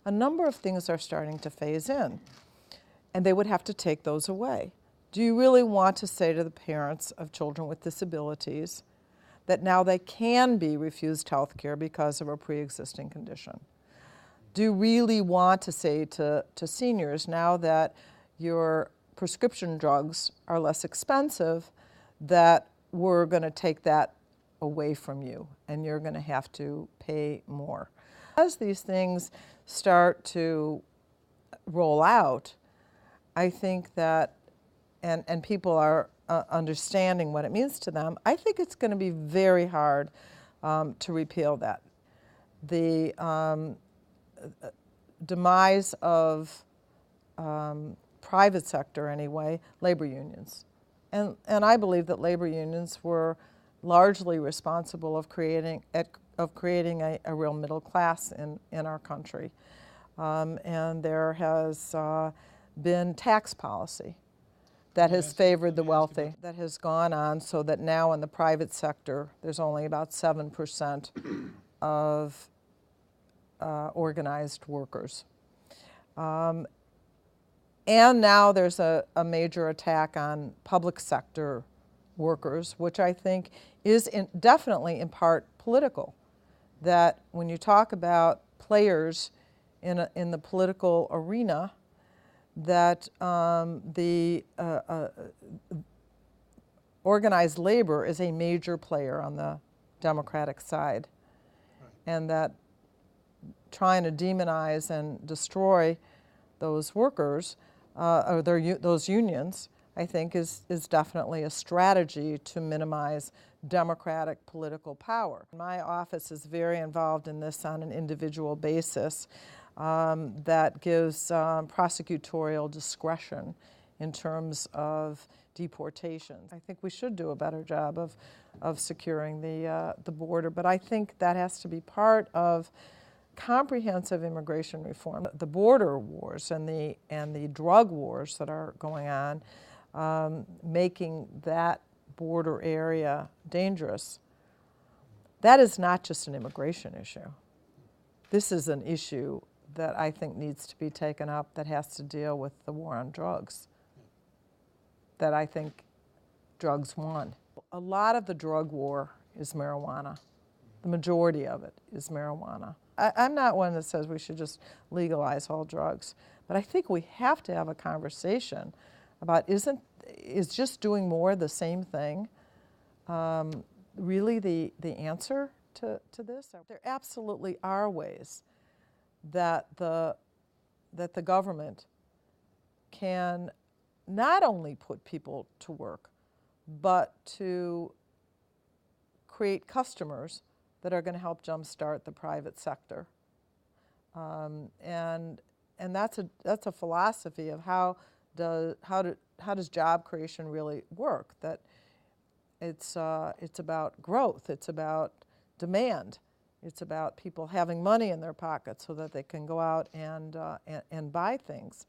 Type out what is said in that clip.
a number of things are starting to phase in, and they would have to take those away. Do you really want to say to the parents of children with disabilities that now they can be refused health care because of a pre-existing condition? Do you really want to say to seniors, now that your prescription drugs are less expensive, that we're going to take that away from you and you're going to have to pay more? As these things start to roll out, I think that, and people are understanding what it means to them, I think it's going to be very hard to repeal that. The demise of private sector, anyway, labor unions. And I believe that labor unions were largely responsible of creating a real middle class in our country. And there has been tax policy that has favored the wealthy, that has gone on so that now in the private sector there's only about 7% of organized workers. And now there's a major attack on public sector workers, which I think is definitely in part political. That when you talk about players in the political arena, that the organized labor is a major player on the Democratic side, and that trying to demonize and destroy those workers or those unions, I think, is definitely a strategy to minimize Democratic political power. My office is very involved in this on an individual basis. That gives prosecutorial discretion in terms of deportations. I think we should do a better job of securing the border, but I think that has to be part of comprehensive immigration reform. The border wars and the drug wars that are going on, making that border area dangerous, that is not just an immigration issue. This is an issue that I think needs to be taken up, that has to deal with the war on drugs, that I think drugs won. A lot of the drug war is marijuana. The majority of it is marijuana. I'm not one that says we should just legalize all drugs, but I think we have to have a conversation about is just doing more the same thing really the answer to this? There absolutely are ways that the government can not only put people to work, but to create customers that are going to help jumpstart the private sector. And that's a philosophy of how does job creation really work? That it's about growth, it's about demand, it's about people having money in their pockets so that they can go out and buy things.